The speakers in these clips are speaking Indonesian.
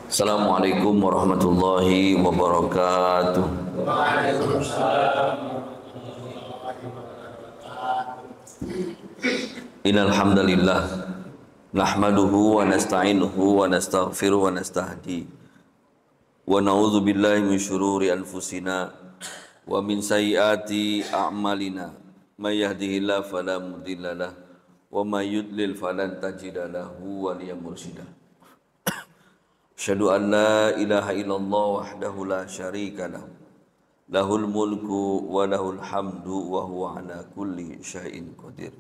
Assalamualaikum warahmatullahi wabarakatuh. Waalaikumsalam. Innal hamdalillah nahmaduhu wa nasta'inuhu wa nastaghfiruh wa nastahdi wa na'udzu billahi min syururi anfusina wa min sayyiati a'malina may yahdihillahu fala mudhillalah wa may yudlil falan tajida lahu waliyyan mursyida. Asyhadu an la ilaha illallah wahdahu la syarika lahu lahul mulku wa lahul hamdu wa huwa ala kulli syai'in qadir.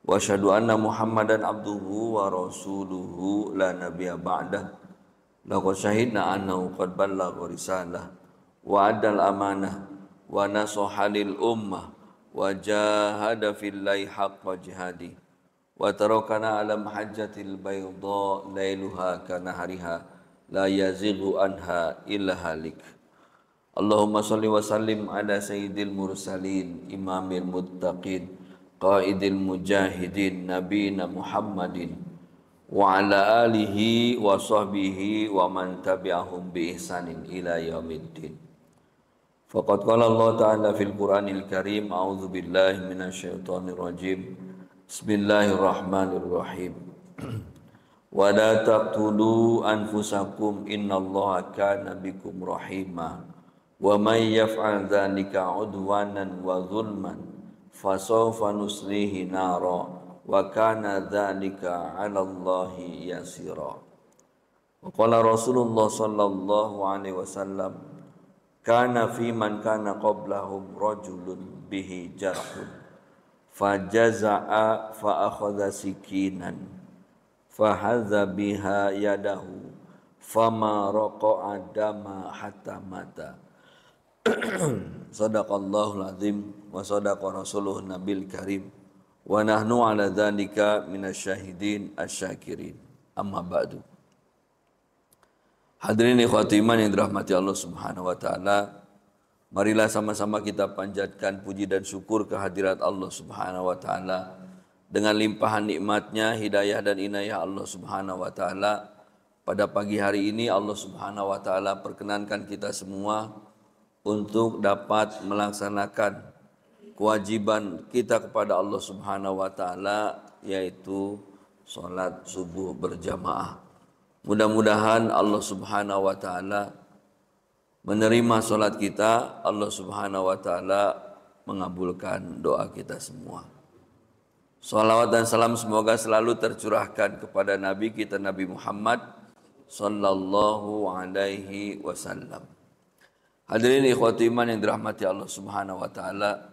Wa asyhadu anna Muhammadan abduhu wa rasuluhu la nabiyya ba'dah. Laqad syahidna annahu qad ballagha risalah wa addal amanah wa nasaha lil ummah wa jahada fillahi haqqa jihadi wa tarakana ala mahajjatil bayda lailuha kanahariha la yazighu anha illa halik. Allahumma salli wa sallim ala sayyidil mursalin imamil muttaqin qaidil mujahidin nabiyina Muhammadin wa ala alihi wa sahbihi wa man tabi'ahum bi ihsanin ila yaumiddin. Faqad qala Allah ta'ala fil Qur'anil Karim, a'udzu billahi minasyaitonir rajim. Bismillahirrahmanirrahim. Wa la taqtulu anfusakum innallaha kana bikum rahima wa may yaf'al dzalika 'udwanan wa zulman fasawfa nuslihi nara wa kana dzalika 'ala Allahi yasira. Wa qala Rasulullah sallallahu alaihi wasallam, kana fi man kana qablahum rajulun bihi jarhun fajaza'a fa akhadha sikinan fahadza biha yadahu fama raqa'a dama hatta mata. Sadaqallahul azim wa sadaqa rasuluhu nabil karim wa nahnu ala dzalika minasyahidin asyakirin. Amma ba'du. Hadirin ikhwati iman yang dirahmati Allah Subhanahu wa taala, marilah sama-sama kita panjatkan puji dan syukur kehadirat Allah Subhanahu wa taala. Dengan limpahan nikmatnya, hidayah dan inayah Allah Subhanahu wa taala, pada pagi hari ini Allah Subhanahu wa taala perkenankan kita semua untuk dapat melaksanakan kewajiban kita kepada Allah Subhanahu wa taala, yaitu salat subuh berjamaah. Mudah-mudahan Allah Subhanahu wa taala menerima salat kita, Allah Subhanahu wa taala mengabulkan doa kita semua. Salawat dan salam semoga selalu tercurahkan kepada Nabi kita Nabi Muhammad sallallahu alaihi wasallam. Hadirin ikhwati iman yang dirahmati Allah Subhanahu wa taala.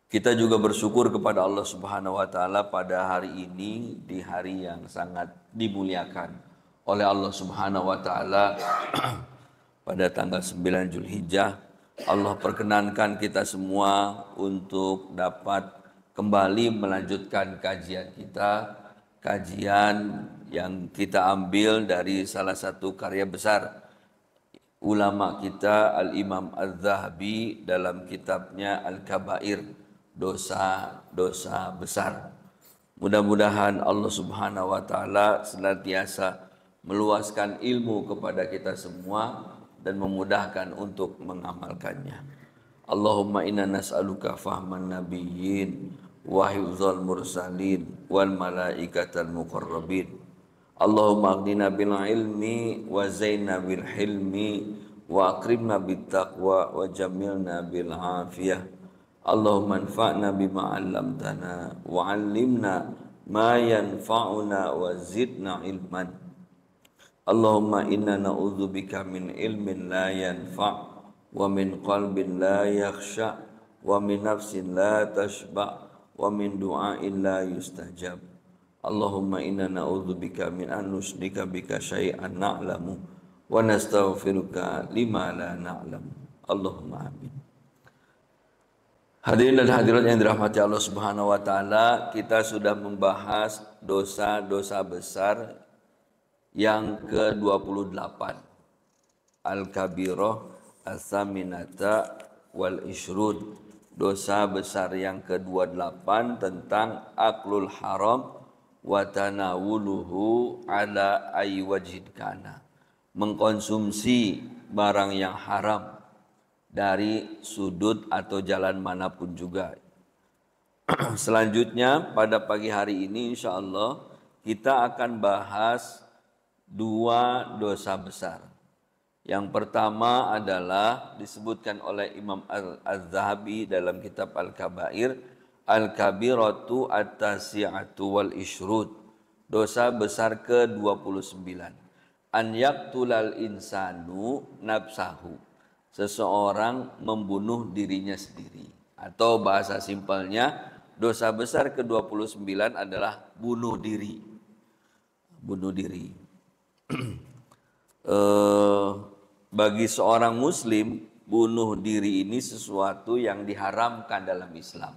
Kita juga bersyukur kepada Allah Subhanahu wa taala pada hari ini, di hari yang sangat dimuliakan oleh Allah Subhanahu wa taala. Pada tanggal 9 Zulhijjah, Allah perkenankan kita semua untuk dapat kembali melanjutkan kajian kita, kajian yang kita ambil dari salah satu karya besar ulama kita Al-Imam Az-Zahabi dalam kitabnya Al-Kabair, dosa-dosa besar. Mudah-mudahan Allah Subhanahu wa taala senantiasa meluaskan ilmu kepada kita semua dan memudahkan untuk mengamalkannya. Allahumma inna nas'aluka fahman nabiyyin wa hifdzal mursalin wal malaikatal muqarrabin. Allahumma aghnina bil ilmi wa zainna bil hilmi wa akrimna bit taqwa wa jamilna bil afiyah. Allahumma anfa'na bima 'allamtana wa 'allimna ma yanfa'una wa zidna ilman. Allahumma inna na'udzubika min ilmin la yanfa' wa min qalbin la yakhsha' wa min nafsin la tashba' wa min du'ain la yustajab. Allahumma inna na'udzubika min an nusyrika bika syai'an na'lamu wa nastaghfiruka lima la na'lamu. Allahumma amin. Hadirin dan hadirat yang dirahmati Allah Subhanahu wa taala, kita sudah membahas dosa-dosa besar yang ke-28, Al-Kabirah As-Saminata wal Ishrud, dosa besar yang ke-28 tentang aklul haram wa tanawuluhu ala ayyi wajhin kana. Mengkonsumsi barang yang haram dari sudut atau jalan manapun juga. Selanjutnya pada pagi hari ini insya Allah kita akan bahas dua dosa besar. Yang pertama adalah disebutkan oleh Imam Az-Zahabi dalam kitab Al-Kabair, Al-Kabiratu At-Tasi'atu wal Ishrud, dosa besar ke-29. An yaktulal insanu nafsahu, seseorang membunuh dirinya sendiri. Atau bahasa simpelnya, dosa besar ke-29 adalah bunuh diri. Bunuh diri. Bagi seorang muslim, bunuh diri ini sesuatu yang diharamkan dalam Islam.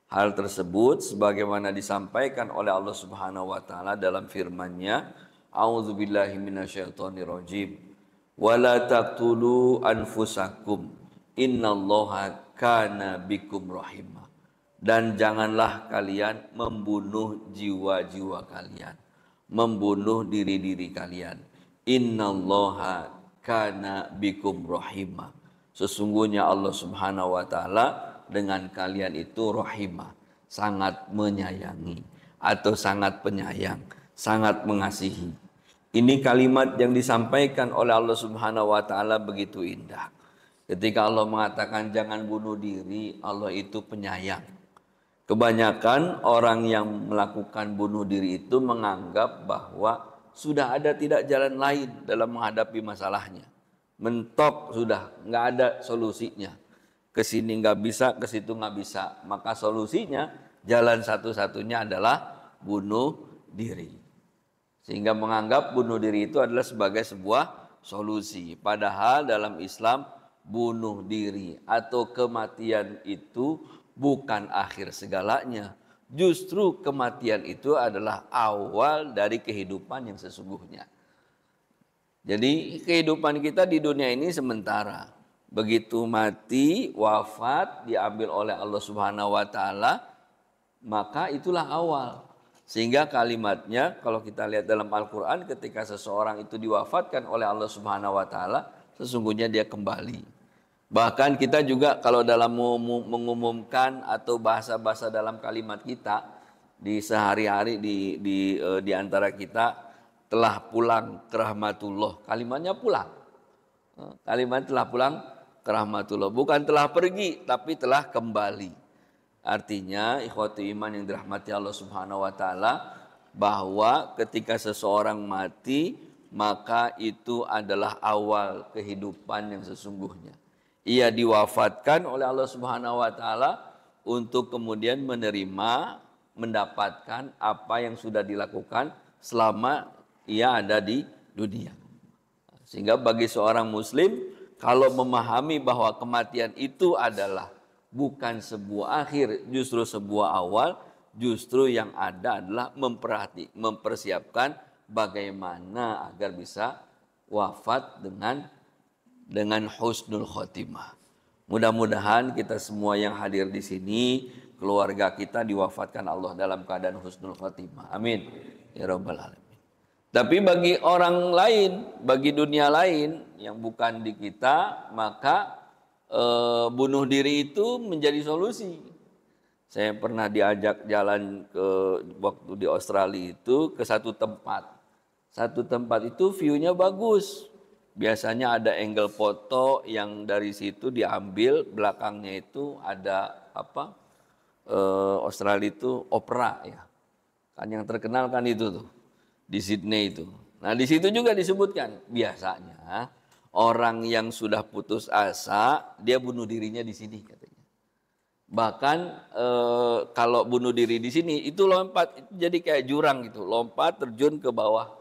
Hal tersebut sebagaimana disampaikan oleh Allah Subhanahu wa taala dalam firman-Nya, A'udzubillahi minasyaitonirrajim. Wala taqtulu anfusakum innallaha kana bikum rahimah. Dan janganlah kalian membunuh jiwa-jiwa kalian, membunuh diri-diri kalian. Innallaha kana bikum rahimah. Sesungguhnya Allah Subhanahu wa taala dengan kalian itu rahimah, sangat menyayangi atau sangat penyayang, sangat mengasihi. Ini kalimat yang disampaikan oleh Allah Subhanahu wa taala begitu indah. Ketika Allah mengatakan jangan bunuh diri, Allah itu penyayang. Kebanyakan orang yang melakukan bunuh diri itu menganggap bahwa sudah ada tidak jalan lain dalam menghadapi masalahnya. Mentok sudah, nggak ada solusinya. Ke sini nggak bisa, ke situ nggak bisa. Maka solusinya, jalan satu-satunya adalah bunuh diri. Sehingga menganggap bunuh diri itu adalah sebagai sebuah solusi. Padahal dalam Islam, bunuh diri atau kematian itu bukan akhir segalanya. Justru kematian itu adalah awal dari kehidupan yang sesungguhnya. Jadi kehidupan kita di dunia ini sementara. Begitu mati, wafat, diambil oleh Allah Subhanahu wa taala, maka itulah awal. Sehingga kalimatnya kalau kita lihat dalam Al-Qur'an, ketika seseorang itu diwafatkan oleh Allah Subhanahu wa taala, sesungguhnya dia kembali. Bahkan kita juga kalau dalam mengumumkan atau bahasa-bahasa dalam kalimat kita di sehari-hari di antara kita, telah pulang ke rahmatullah. Kalimatnya pulang. Kalimat telah pulang ke rahmatullah. Bukan telah pergi, tapi telah kembali. Artinya ikhwati iman yang dirahmati Allah Subhanahu wa taala, bahwa ketika seseorang mati, maka itu adalah awal kehidupan yang sesungguhnya. Ia diwafatkan oleh Allah Subhanahu wa taala untuk kemudian menerima, mendapatkan apa yang sudah dilakukan selama ia ada di dunia. Sehingga bagi seorang muslim, kalau memahami bahwa kematian itu adalah bukan sebuah akhir, justru sebuah awal, justru yang ada adalah mempersiapkan bagaimana agar bisa wafat dengan husnul khotimah. Mudah-mudahan kita semua yang hadir di sini, keluarga kita diwafatkan Allah dalam keadaan husnul khotimah. Amin. Ya Rabbal Alamin. Tapi bagi orang lain, bagi dunia lain yang bukan di kita, maka bunuh diri itu menjadi solusi. Saya pernah diajak jalan waktu di Australia itu ke satu tempat. Satu tempat itu view-nya bagus. Biasanya ada angle foto yang dari situ diambil, belakangnya itu ada Australia itu opera ya. Kan yang terkenal kan itu tuh di Sydney itu. Nah, di situ juga disebutkan biasanya orang yang sudah putus asa dia bunuh dirinya di sini katanya. Bahkan kalau bunuh diri di sini itu lompat, itu jadi kayak jurang gitu, lompat terjun ke bawah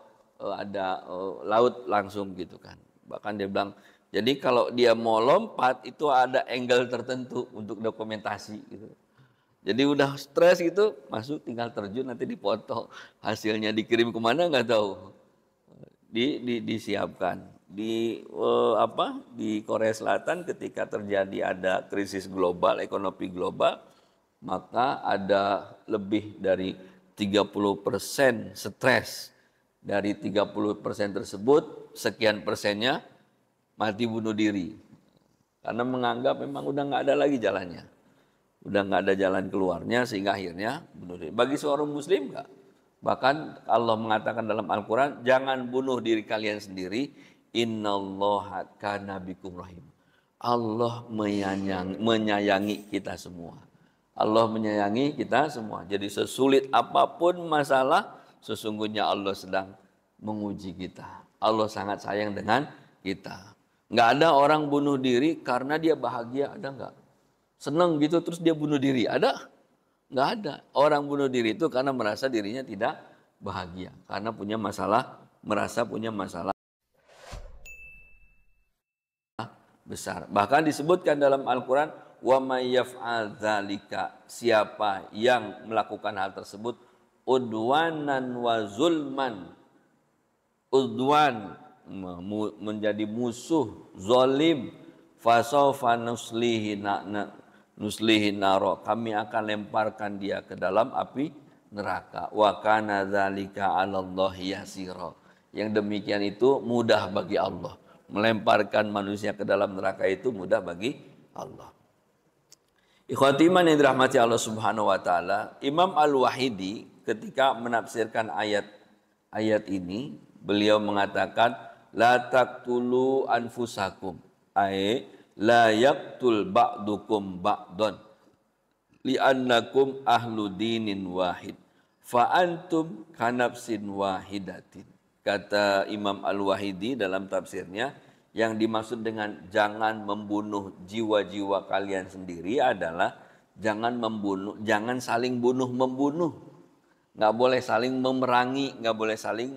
ada laut langsung gitu kan. Bahkan dia bilang, jadi kalau dia mau lompat itu ada angle tertentu untuk dokumentasi gitu. Jadi udah stres gitu, masuk tinggal terjun, nanti dipoto, hasilnya dikirim kemana nggak tahu. Disiapkan di Korea Selatan ketika terjadi ada krisis global, ekonomi global, maka ada lebih dari 30% stres. Dari 30% tersebut, sekian persennya mati bunuh diri. Karena menganggap memang udah nggak ada lagi jalannya. Udah nggak ada jalan keluarnya sehingga akhirnya bunuh diri. Bagi seorang muslim nggak. Bahkan Allah mengatakan dalam Al-Quran, jangan bunuh diri kalian sendiri. Innallaha kana bikum rahim. Allah menyayangi kita semua. Allah menyayangi kita semua. Jadi sesulit apapun masalah, sesungguhnya Allah sedang menguji kita. Allah sangat sayang dengan kita. Nggak ada orang bunuh diri karena dia bahagia, ada nggak? Senang gitu terus dia bunuh diri, ada? Nggak ada. Orang bunuh diri itu karena merasa dirinya tidak bahagia. Karena punya masalah, merasa punya masalah besar. Bahkan disebutkan dalam Al-Quran, wa may yaf'al dzalika, siapa yang melakukan hal tersebut udwanan wa zulman, udwan menjadi musuh, zalim, fasawfa nuslihi naro, kami akan lemparkan dia ke dalam api neraka. Wa kana dzalika 'alallahi yasira, yang demikian itu mudah bagi Allah. Melemparkan manusia ke dalam neraka itu mudah bagi Allah. Ikhwati iman yang dirahmati Allah Subhanahu wa taala, Imam Al-Wahidi ketika menafsirkan ayat ini, beliau mengatakan la taqtulu anfusakum, ay la yaqtul ba'dukum ba'don li'annakum ahlu dinin wahid fa antum kanafsin wahidatin. Kata Imam Al-Wahidi dalam tafsirnya, yang dimaksud dengan jangan membunuh jiwa-jiwa kalian sendiri adalah jangan saling bunuh-membunuh. Nggak boleh saling memerangi, nggak boleh saling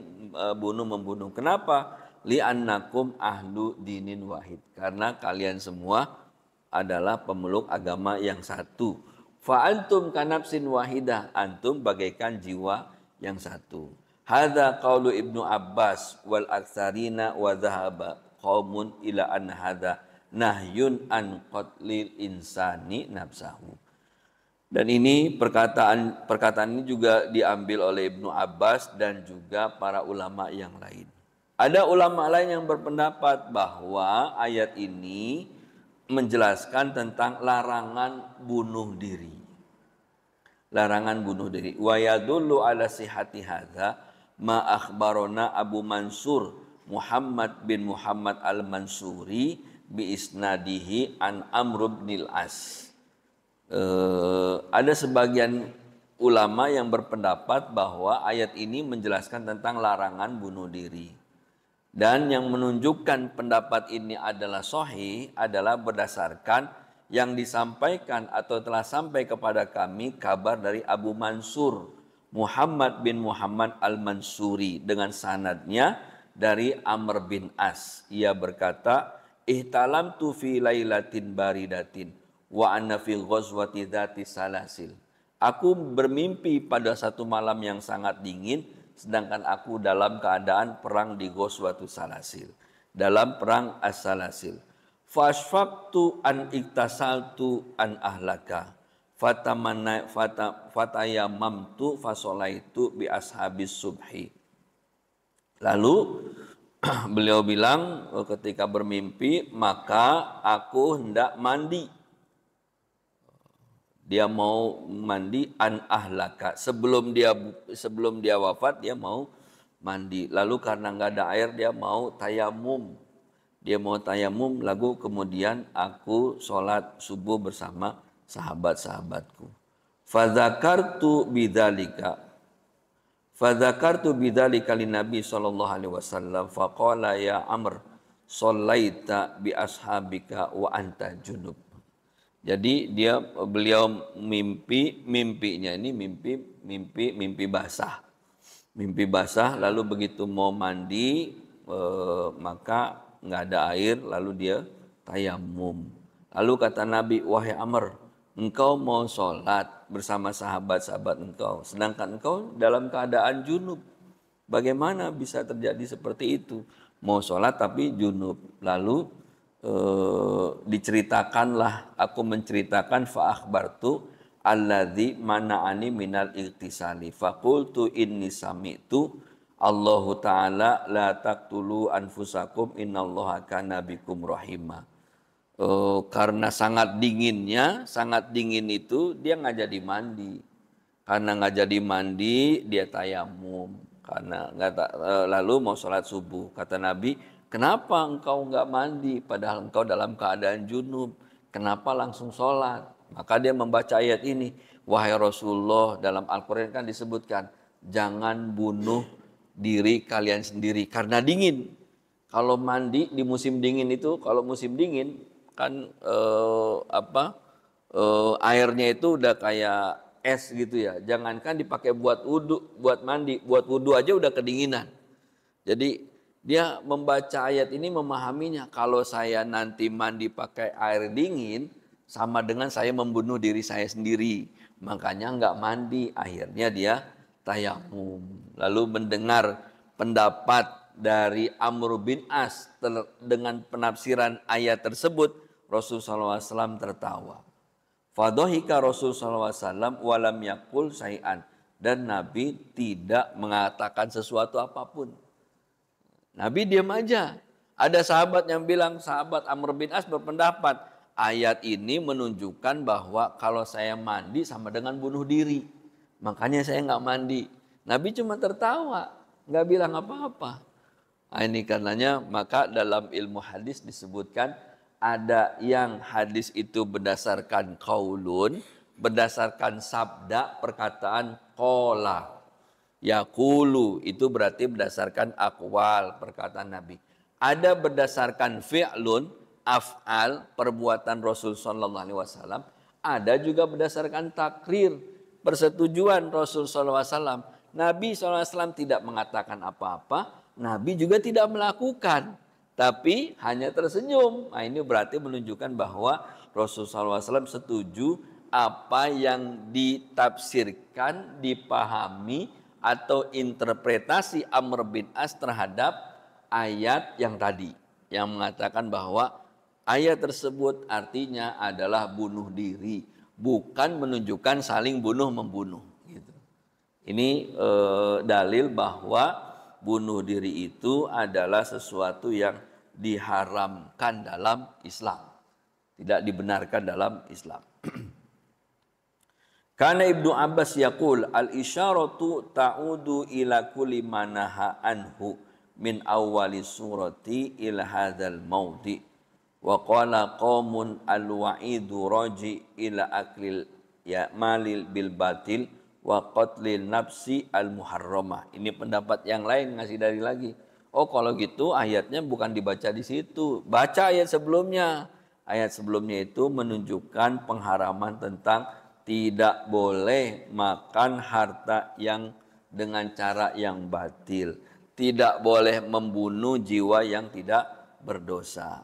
bunuh-membunuh. Kenapa? Li'annakum ahlu dinin wahid. Karena kalian semua adalah pemeluk agama yang satu. Fa'antum kanafsin wahidah. Antum bagaikan jiwa yang satu. Hadza qaulu Ibnu Abbas wal aktsarina wa dhahaba qaumun ila an hadza nahyun an qatlil insani nafsahu. Dan ini perkataan ini juga diambil oleh Ibnu Abbas dan juga para ulama yang lain. Ada ulama lain yang berpendapat bahwa ayat ini menjelaskan tentang larangan bunuh diri. Larangan bunuh diri. Wa yadullu ala sihhati hadza ma akhbarona Abu Mansur Muhammad bin Muhammad al-Mansuri bi isnadihi an Amr bin al-As. Ada sebagian ulama yang berpendapat bahwa ayat ini menjelaskan tentang larangan bunuh diri. Dan yang menunjukkan pendapat ini adalah sahih adalah berdasarkan yang disampaikan atau telah sampai kepada kami kabar dari Abu Mansur Muhammad bin Muhammad al-Mansuri dengan sanadnya dari Amr bin As. Ia berkata, ihtalamtu fi lailatin baridatin wa anna fi ghazwati dzati salasil. Aku bermimpi pada satu malam yang sangat dingin, sedangkan aku dalam keadaan perang di ghazwatus salasil, dalam perang as-salasil. Fashfaqtu an iktasaltu an ahlaka fatayamamtu fasolaitu bi ashabis subhi. Lalu beliau bilang ketika bermimpi, maka aku hendak mandi. Dia mau mandi an ahlaka, sebelum dia wafat dia mau mandi. Lalu karena nggak ada air dia mau tayamum. Lalu kemudian aku sholat subuh bersama sahabat-sahabatku. Fadzakartu bidzalika lin Nabi sallallahu alaihi wasallam faqala ya Amr shallaita bi ashabika wa anta junub. Jadi beliau mimpinya ini mimpi basah. Mimpi basah, lalu begitu mau mandi maka nggak ada air, lalu dia tayamum. Lalu kata Nabi, wahai Amr, engkau mau sholat bersama sahabat-sahabat engkau, sedangkan engkau dalam keadaan junub. Bagaimana bisa terjadi seperti itu? Mau sholat tapi junub. Lalu diceritakanlah, aku menceritakan fa akhbartu alladzi mana'ani minal iktisali faqultu inni sami'tu Allahu ta'ala la taqtulu anfusakum innallaha kana bikum rahimah. Karena sangat dingin itu dia nggak jadi mandi. Karena nggak jadi mandi dia tayamum. Karena lalu mau sholat subuh. Kata Nabi, kenapa engkau nggak mandi padahal engkau dalam keadaan junub? Kenapa langsung sholat? Maka dia membaca ayat ini. Wahai Rasulullah, dalam Al-Quran kan disebutkan, jangan bunuh diri kalian sendiri karena dingin. Kalau mandi di musim dingin itu, kalau musim dingin kan airnya itu udah kayak es gitu ya. Jangankan dipakai buat wudu, buat mandi, buat wudu aja udah kedinginan. Jadi dia membaca ayat ini memahaminya, kalau saya nanti mandi pakai air dingin sama dengan saya membunuh diri saya sendiri. Makanya nggak mandi, akhirnya dia tayamum. Lalu mendengar pendapat dari Amr bin As dengan penafsiran ayat tersebut, Rasulullah SAW tertawa. Fadhahika Rasulullah SAW walam yakul syai'an, dan Nabi tidak mengatakan sesuatu apapun. Nabi diam aja. Ada sahabat yang bilang, sahabat Amr bin As berpendapat, ayat ini menunjukkan bahwa kalau saya mandi sama dengan bunuh diri. Makanya saya nggak mandi. Nabi cuma tertawa, nggak bilang apa-apa. Nah, ini karenanya maka dalam ilmu hadis disebutkan ada yang hadis itu berdasarkan qaulun, berdasarkan sabda perkataan qala. Yaqulu itu berarti berdasarkan aqwal perkataan Nabi. Ada berdasarkan fi'lun, af'al, perbuatan Rasul sallallahu alaihi wasallam, ada juga berdasarkan takrir, persetujuan Rasul sallallahu alaihi wasallam. Nabi sallallahu alaihi wasallam tidak mengatakan apa-apa, Nabi juga tidak melakukan, tapi hanya tersenyum. Nah, ini berarti menunjukkan bahwa Rasul sallallahu alaihi wasallam setuju apa yang ditafsirkan, dipahami atau interpretasi Amr bin As terhadap ayat yang tadi, yang mengatakan bahwa ayat tersebut artinya adalah bunuh diri, bukan menunjukkan saling bunuh-membunuh. Gitu. Ini dalil bahwa bunuh diri itu adalah sesuatu yang diharamkan dalam Islam, tidak dibenarkan dalam Islam. Karena Ibnu Abbas yaqul al-isyaratu ta'udu ila kulli manaha anhu min awwali surati ila hadzal maudi wa qala qaumun al-wa'idu raji ila aklil ya malil bil batil wa qatlil nafsi al-muharramah. Ini pendapat yang lain ngasih dari lagi. Oh, kalau gitu ayatnya bukan dibaca di situ. Baca ayat sebelumnya. Ayat sebelumnya itu menunjukkan pengharaman tentang tidak boleh makan harta yang dengan cara yang batil. Tidak boleh membunuh jiwa yang tidak berdosa.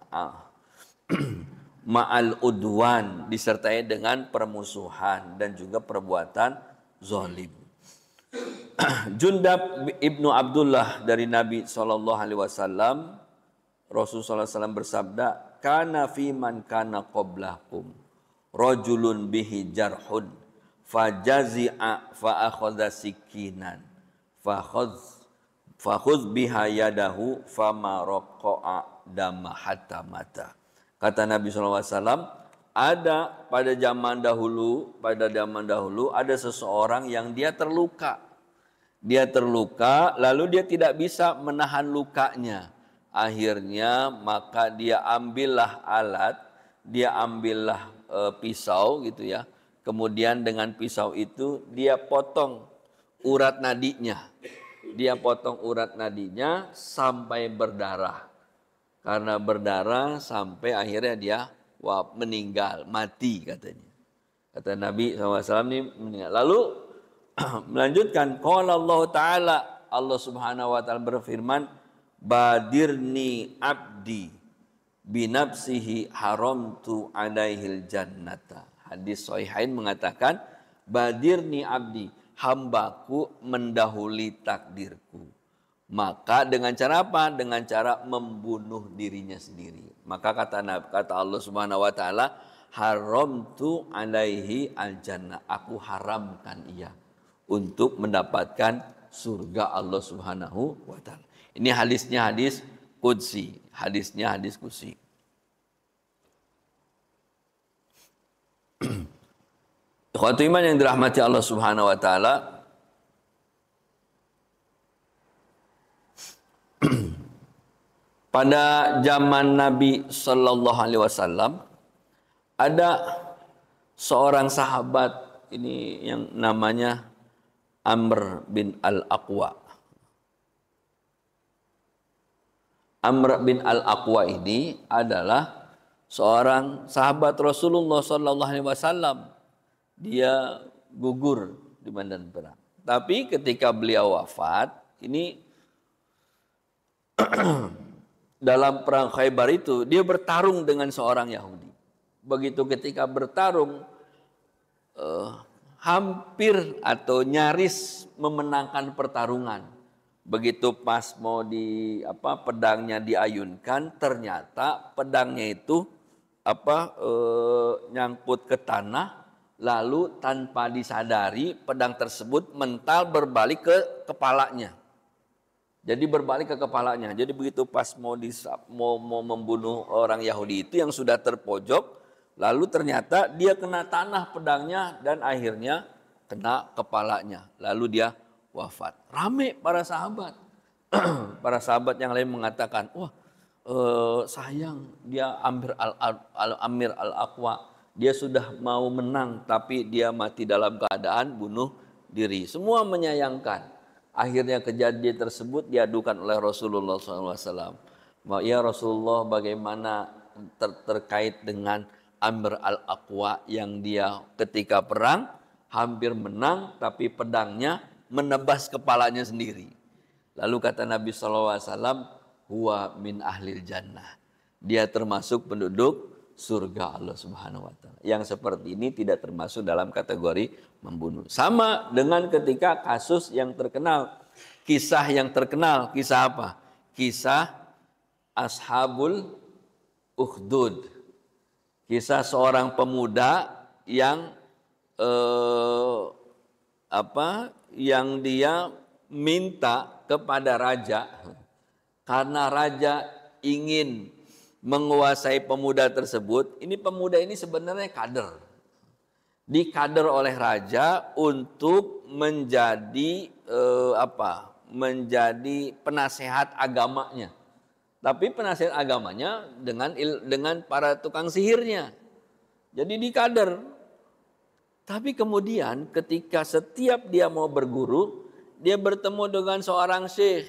Ma'al udwan, disertai dengan permusuhan dan juga perbuatan zalim. Jundab ibnu Abdullah dari Nabi SAW, Rasulullah SAW bersabda, kana fi man kana qablakum rajulun bihi jarhun fajazi'a fa akhadha sikinan fakhudh biha yadahu fama raqa'a dama hatta mata. Kata Nabi SAW, ada pada zaman dahulu ada seseorang yang dia terluka. Dia terluka lalu dia tidak bisa menahan lukanya. Akhirnya maka dia ambillah alat, dia ambillah pisau gitu ya. Kemudian dengan pisau itu dia potong urat nadinya. Dia potong urat nadinya sampai berdarah. Karena berdarah sampai akhirnya dia meninggal, mati katanya. Kata Nabi SAW ini meninggal. Lalu melanjutkan, qala Allah Ta'ala, Allah Subhanahu wa Ta'ala berfirman, badirni abdi binafsihi haramtu alaihil jannata. Hadis Sahihain mengatakan, badirni abdi, hambaku mendahului takdirku. Maka dengan cara apa? Dengan cara membunuh dirinya sendiri. Maka kata Allah Subhanahu wa Ta'ala, haramtu alaihi al-jannah. Aku haramkan ia untuk mendapatkan surga Allah Subhanahu wa taala. Ini hadisnya hadis qudsi, hadisnya hadis qudsi. Ikhwatu iman yang dirahmati Allah Subhanahu wa taala, pada zaman Nabi sallallahu alaihi wasallam ada seorang sahabat ini yang namanya Amr bin Al-Aqwa. Amr bin Al-Aqwa ini adalah seorang sahabat Rasulullah sallallahu alaihi wasallam. Dia gugur di medan perang. Tapi ketika beliau wafat, ini dalam perang Khaybar itu dia bertarung dengan seorang Yahudi. Begitu ketika bertarung hampir atau nyaris memenangkan pertarungan. Begitu pas mau pedangnya diayunkan, ternyata pedangnya itu nyangkut ke tanah. Lalu tanpa disadari pedang tersebut mental berbalik ke kepalanya. Jadi berbalik ke kepalanya. Jadi begitu pas mau membunuh orang Yahudi itu yang sudah terpojok, lalu ternyata dia kena tanah pedangnya dan akhirnya kena kepalanya. Lalu dia wafat. Rame para sahabat. Para sahabat yang lain mengatakan, wah sayang dia Amir Al-Aqwa. Dia sudah mau menang tapi dia mati dalam keadaan bunuh diri. Semua menyayangkan. Akhirnya kejadian tersebut diadukan oleh Rasulullah SAW. Ya Rasulullah, bagaimana terkait dengan Amr Al-Aqwa yang dia ketika perang hampir menang tapi pedangnya menebas kepalanya sendiri. Lalu kata Nabi SAW, huwa min ahlil jannah. Dia termasuk penduduk surga Allah Subhanahu wa taala. Yang seperti ini tidak termasuk dalam kategori membunuh. Sama dengan ketika kasus yang terkenal, kisah yang terkenal, kisah apa? Kisah Ashabul Ukhdud. Kisah seorang pemuda yang yang dia minta kepada raja karena raja ingin menguasai pemuda tersebut. Ini pemuda ini sebenarnya kader. Dikader oleh raja untuk menjadi menjadi penasehat agamanya. Tapi penasehat agamanya dengan para tukang sihirnya. Jadi dikader. Tapi kemudian ketika setiap dia mau berguru, dia bertemu dengan seorang syekh.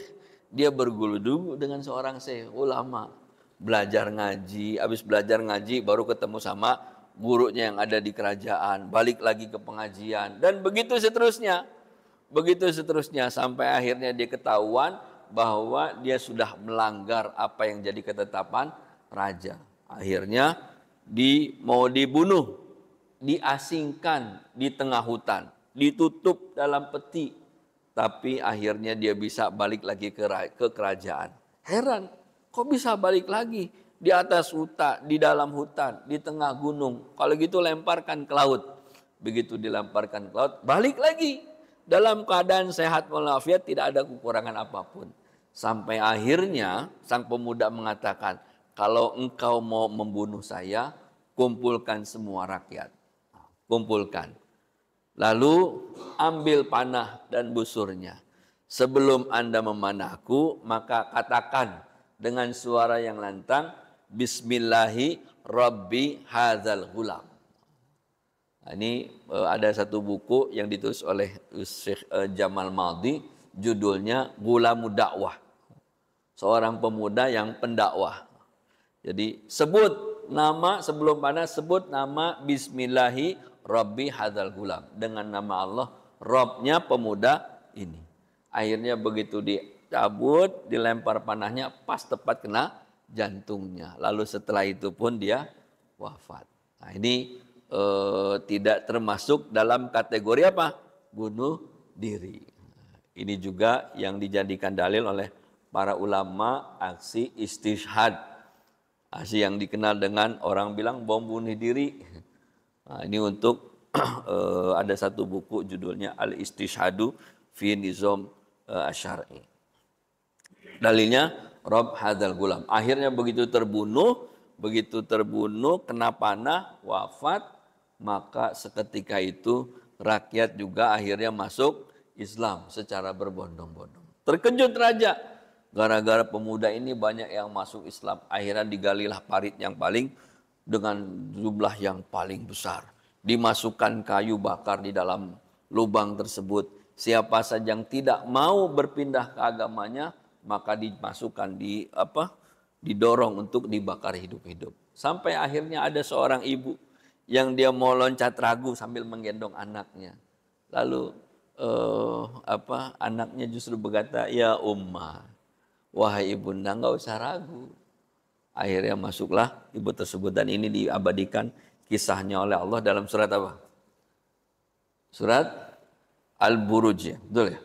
Dia berguru dulu dengan seorang syekh, ulama. Belajar ngaji, habis belajar ngaji baru ketemu sama gurunya yang ada di kerajaan, balik lagi ke pengajian, dan begitu seterusnya. Begitu seterusnya sampai akhirnya dia ketahuan bahwa dia sudah melanggar apa yang jadi ketetapan raja. Akhirnya mau dibunuh, diasingkan di tengah hutan, ditutup dalam peti, tapi akhirnya dia bisa balik lagi ke kerajaan. Heran, kok bisa balik lagi di atas hutan, di dalam hutan, di tengah gunung. Kalau gitu lemparkan ke laut. Begitu dilemparkan ke laut, balik lagi dalam keadaan sehat walafiat, tidak ada kekurangan apapun. Sampai akhirnya sang pemuda mengatakan, kalau engkau mau membunuh saya, kumpulkan semua rakyat. Kumpulkan. Lalu ambil panah dan busurnya. Sebelum Anda memanahku, maka katakan dengan suara yang lantang, Bismillahi Rabbi hadzal ghulam. Nah, ini ada satu buku yang ditulis oleh Syekh Jamal Maldi, judulnya Ghulamud Dakwah. Seorang pemuda yang pendakwah. Jadi sebut nama sebelum panah, sebut nama Bismillahi Rabbi hadzal ghulam. Dengan nama Allah, Rabbnya pemuda ini. Akhirnya begitu dicabut, dilempar panahnya, pas tepat kena jantungnya. Lalu setelah itu pun dia wafat. Nah, ini tidak termasuk dalam kategori apa? Bunuh diri. Ini juga yang dijadikan dalil oleh para ulama aksi istishhad. yang dikenal dengan orang bilang bom bunuh diri. Nah, ini untuk ada satu buku judulnya Al-Istishhadu fi Nizam Asy'ari. Dalilnya Rob hadzal gulam. Akhirnya begitu terbunuh kena panah, wafat, maka seketika itu rakyat juga akhirnya masuk Islam secara berbondong-bondong. Terkejut raja, gara-gara pemuda ini banyak yang masuk Islam. Akhirnya digalilah parit yang paling dengan jumlah yang paling besar. Dimasukkan kayu bakar di dalam lubang tersebut. Siapa saja yang tidak mau berpindah ke agamanya, maka dimasukkan didorong untuk dibakar hidup-hidup. Sampai akhirnya ada seorang ibu yang dia mau loncat ragu sambil menggendong anaknya. Lalu anaknya justru berkata, "Ya Ummah, wahai ibunda, enggak usah ragu." Akhirnya masuklah ibu tersebut, dan ini diabadikan kisahnya oleh Allah dalam surat apa? Surat Al-Buruj, ya, betul ya?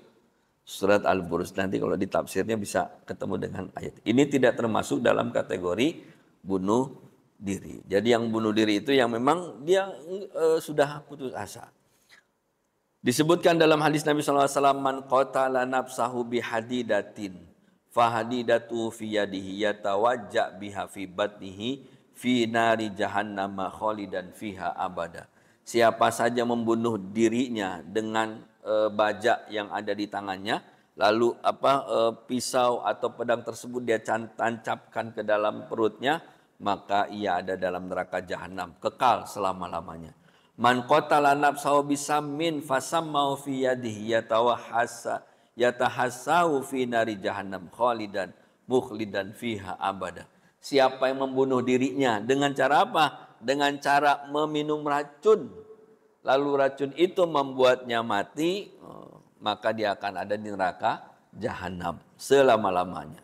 Surat Al-Buruj, nanti kalau ditafsirnya bisa ketemu dengan ayat. Ini tidak termasuk dalam kategori bunuh diri. Jadi yang bunuh diri itu yang memang dia sudah putus asa. Disebutkan dalam hadis Nabi SAW, man qatala nafsahu bihadidatin fahadidatu fi yadihi yatawajja biha fi batnihi fi nari jahannama khalidan fiha abada. Siapa saja membunuh dirinya dengan bajak yang ada di tangannya, lalu pisau atau pedang tersebut dia tancapkan ke dalam perutnya, maka ia ada dalam neraka jahanam kekal selama-lamanya. Man qatala nafsahu bisammin fasammau fi yadihi yatahassau fi nari jahannam khalidan mukhlidan fiha abada. Siapa yang membunuh dirinya dengan cara apa? Dengan cara meminum racun, lalu racun itu membuatnya mati, maka dia akan ada di neraka jahanam selama-lamanya.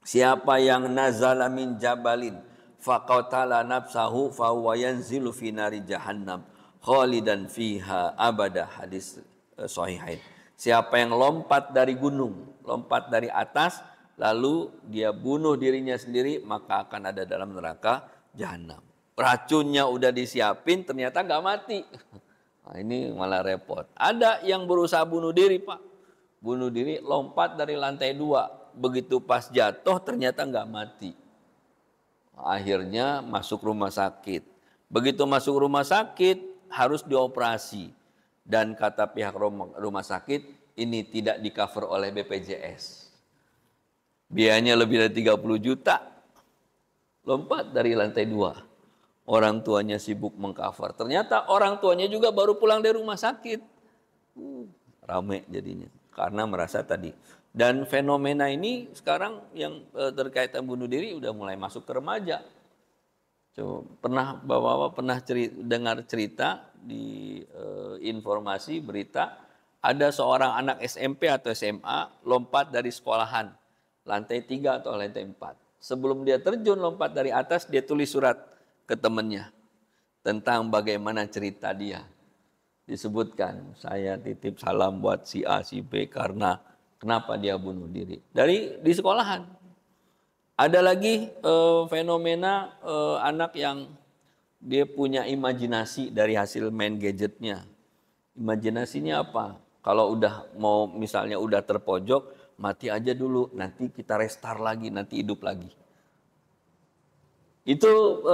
Siapa yang nazala min jabalin faqatala nafsahu fahuwa yanzilu fi nari jahannam khalidan fiha abada. Hadis sahihain. Siapa yang lompat dari gunung, lompat dari atas, lalu dia bunuh dirinya sendiri, maka akan ada dalam neraka jahanam. Racunnya udah disiapin, ternyata nggak mati. Nah, ini malah repot. Ada yang berusaha bunuh diri, Pak. Bunuh diri, lompat dari lantai 2. Begitu pas jatuh, ternyata nggak mati. Akhirnya masuk rumah sakit. Begitu masuk rumah sakit, harus dioperasi. Dan kata pihak rumah sakit, ini tidak di-cover oleh BPJS. Biayanya lebih dari 30 juta. Lompat dari lantai 2. Orang tuanya sibuk mengcover. Ternyata orang tuanya juga baru pulang dari rumah sakit. Rame jadinya. Karena merasa tadi. Dan fenomena ini sekarang yang terkaitan bunuh diri udah mulai masuk ke remaja. Bapak-bapak pernah dengar cerita di informasi berita, ada seorang anak SMP atau SMA lompat dari sekolahan, lantai 3 atau lantai 4. Sebelum dia terjun lompat dari atas, dia tulis surat ke temannya tentang bagaimana cerita dia. Disebutkan, saya titip salam buat si A, si B, karena kenapa dia bunuh diri. Di sekolahan. Ada lagi fenomena anak yang dia punya imajinasi dari hasil main gadgetnya. Imajinasinya apa? Kalau misalnya udah terpojok, mati aja dulu, nanti kita restart lagi, nanti hidup lagi. Itu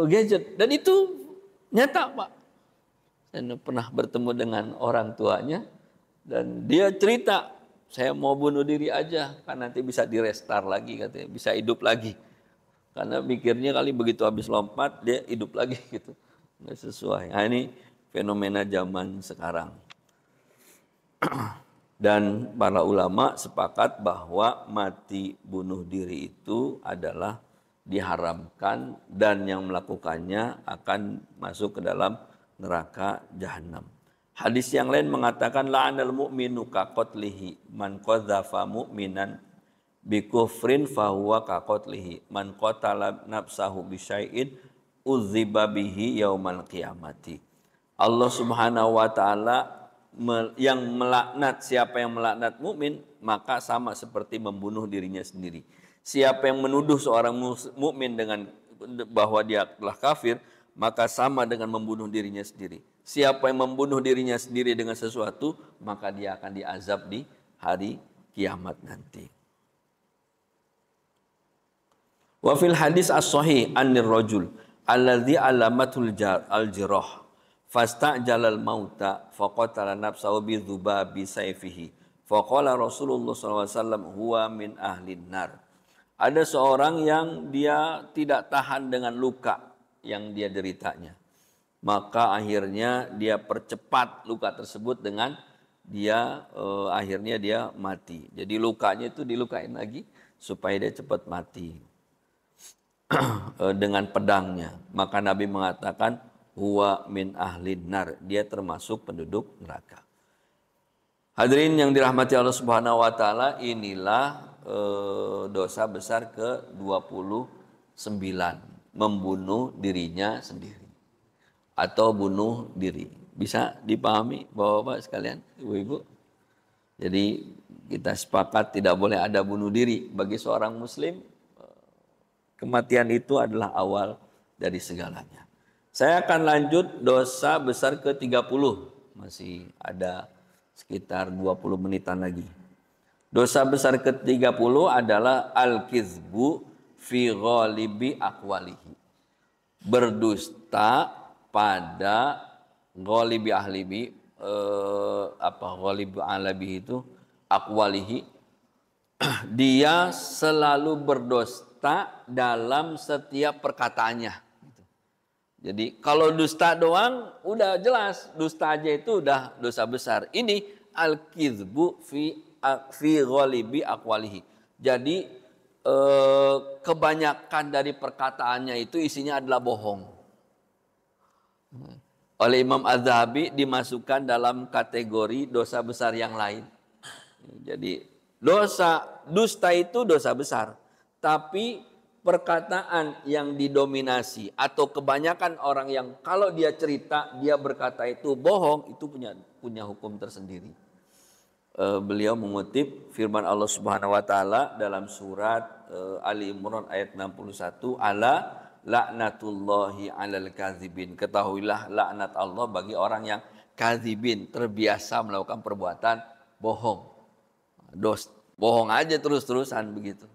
gadget, dan itu nyata, Pak. Saya pernah bertemu dengan orang tuanya, dan dia cerita, saya mau bunuh diri aja, kan nanti bisa di-restart lagi, katanya, bisa hidup lagi. Karena mikirnya kali begitu habis lompat, dia hidup lagi gitu. Nggak sesuai. Nah, ini fenomena zaman sekarang. Dan para ulama sepakat bahwa mati bunuh diri itu adalah diharamkan, dan yang melakukannya akan masuk ke dalam neraka jahanam. Hadis yang lain mengatakan la'anal mu'minu ka qatlihi man qadzafa mu'minan bi kufrin fahuwa ka qatlihi man qatala nafsahu bi syai'in udziba bihi yaumal qiyamati. Allah Subhanahu wa taala yang melaknat, siapa yang melaknat mukmin maka sama seperti membunuh dirinya sendiri. Siapa yang menuduh seorang mukmin dengan bahwa dia telah kafir, maka sama dengan membunuh dirinya sendiri. Siapa yang membunuh dirinya sendiri dengan sesuatu, maka dia akan diazab di hari kiamat nanti. Wa fil hadis as-sahih anir rajul alladzi alamatul al-jirah fasta'jalal mauta faqatala nafsahu bi dhubabi sayfihi faqala Rasulullah SAW huwa min ahlin nar. Ada seorang yang dia tidak tahan dengan luka yang dia deritanya, maka akhirnya dia percepat luka tersebut dengan dia akhirnya dia mati. Jadi lukanya itu dilukain lagi supaya dia cepat mati dengan pedangnya. Maka Nabi mengatakan huwa min ahlin nar, dia termasuk penduduk neraka. Hadirin yang dirahmati Allah Subhanahu wa taala, inilah dosa besar ke-29, membunuh dirinya sendiri atau bunuh diri. Bisa dipahami Bapak-bapak sekalian, Ibu-ibu? Jadi kita sepakat tidak boleh ada bunuh diri. Bagi seorang muslim, kematian itu adalah awal dari segalanya. Saya akan lanjut dosa besar ke-30. Masih ada sekitar 20 menitan lagi. Dosa besar ke-30 adalah al-kizbu fi ghalibi aqwalihi. Berdusta pada ghalibi ahlibi, ghalibi ahlibi itu aqwalihi. Dia selalu berdusta dalam setiap perkataannya. Jadi kalau dusta doang udah jelas, dusta aja itu udah dosa besar. Ini al-kizbu fi ghalibi aqwalihi. Jadi kebanyakan dari perkataannya itu isinya adalah bohong. Oleh Imam Az-Zahabi dimasukkan dalam kategori dosa besar yang lain. Jadi dusta itu dosa besar, tapi perkataan yang didominasi atau kebanyakan orang yang kalau dia cerita dia berkata itu bohong, itu punya hukum tersendiri. Beliau mengutip firman Allah Subhanahu wa taala dalam surat Ali Imran ayat 61, ala laknatullahi alal kadzibin. Ketahuilah laknat Allah bagi orang yang kadzibin, terbiasa melakukan perbuatan bohong. Bohong aja terus-terusan begitu.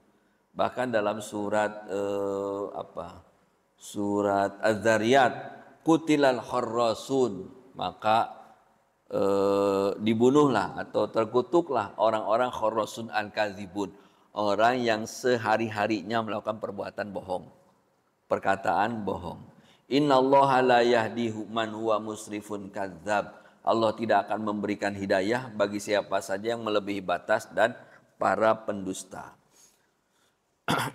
Bahkan dalam surat surat Az-Zariyat, kutilal kharrasun, maka dibunuhlah atau terkutuklah orang-orang kharrasun al-kadzibun, orang yang sehari-harinya melakukan perbuatan bohong, perkataan bohong. Innallaha la yahdi man huwa musrifun kadzdzab. Allah tidak akan memberikan hidayah bagi siapa saja yang melebihi batas dan para pendusta.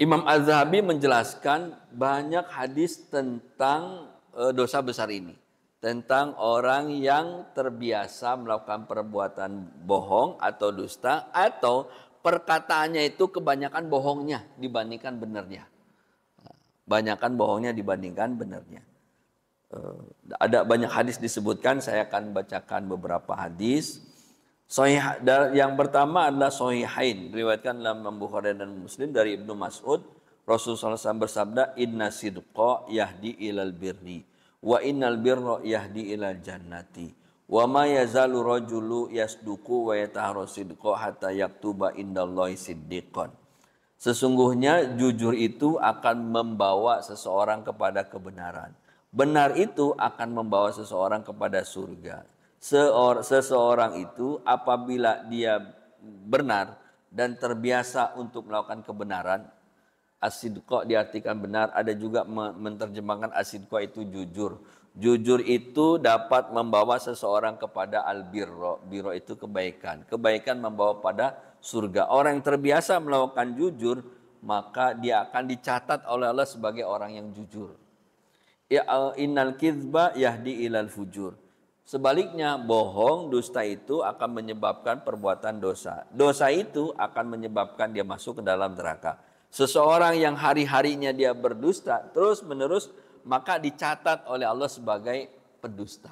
Imam Az-Zahabi menjelaskan banyak hadis tentang dosa besar ini. Tentang orang yang terbiasa melakukan perbuatan bohong atau dusta, atau perkataannya itu kebanyakan bohongnya dibandingkan benernya. Banyakan bohongnya dibandingkan benernya. Ada banyak hadis disebutkan, saya akan bacakan beberapa hadis. Yang pertama adalah Sahihain, diriwayatkan dalam Bukhari dan Muslim dari Ibnu Mas'ud. Rasulullah SAW bersabda, inna sidqa yahdi ilal birri wa innal birra yahdi ilal jannati wa ma yazalu rajulu yasduqu wa yataharra sidqa hatta yaktuba indallahi siddiqan. Sesungguhnya jujur itu akan membawa seseorang kepada kebenaran. Benar itu akan membawa seseorang kepada surga. Seseorang itu apabila dia benar dan terbiasa untuk melakukan kebenaran, as-sidqa diartikan benar, ada juga menerjemahkan as-sidqa itu jujur. Jujur itu dapat membawa seseorang kepada al-birra. Birra itu kebaikan. Kebaikan membawa pada surga. Orang yang terbiasa melakukan jujur, maka dia akan dicatat oleh Allah sebagai orang yang jujur. Ya innal kizba yahdi ilal fujur. Sebaliknya, bohong, dusta itu akan menyebabkan perbuatan dosa. Dosa itu akan menyebabkan dia masuk ke dalam neraka. Seseorang yang hari-harinya dia berdusta terus-menerus, maka dicatat oleh Allah sebagai pendusta.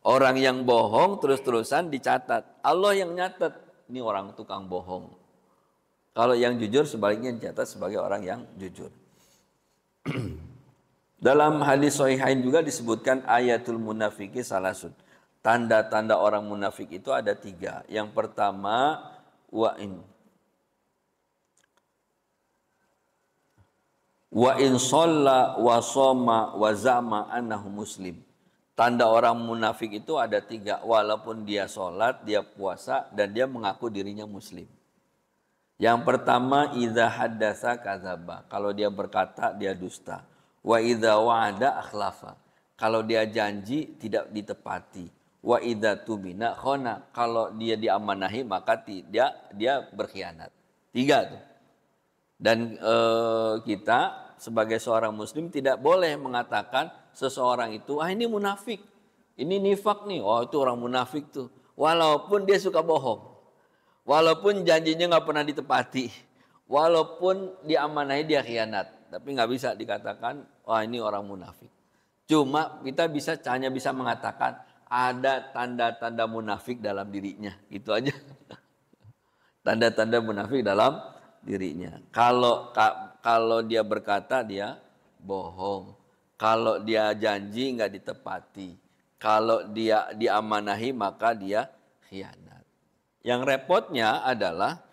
Orang yang bohong terus-terusan dicatat. Allah yang nyatat, ini orang tukang bohong. Kalau yang jujur sebaliknya dicatat sebagai orang yang jujur. Dalam hadis sahihain juga disebutkan ayatul munafiki salasun. Tanda-tanda orang munafik itu ada 3. Yang pertama, wa in shalla wa shoma wa zama annahu muslim. Tanda orang munafik itu ada 3. Walaupun dia sholat, dia puasa, dan dia mengaku dirinya muslim. Yang pertama, idza haddatsa kadzaba. Kalau dia berkata, dia dusta. Wa idza wa'ada akhlafa. Kalau dia janji, tidak ditepati. Wa idza tumina khana. Kalau dia diamanahi, maka dia berkhianat. 3 tuh. Dan kita sebagai seorang muslim tidak boleh mengatakan seseorang itu, ini munafik, ini nifak nih, itu orang munafik tuh. Walaupun dia suka bohong, walaupun janjinya nggak pernah ditepati, walaupun diamanahi dia khianat, tapi nggak bisa dikatakan, ini orang munafik. Cuma kita hanya bisa mengatakan ada tanda-tanda munafik dalam dirinya, gitu aja. Tanda-tanda munafik dalam dirinya. Kalau dia berkata, dia bohong. Kalau dia janji nggak ditepati. Kalau dia diamanahi maka dia khianat. Yang repotnya adalah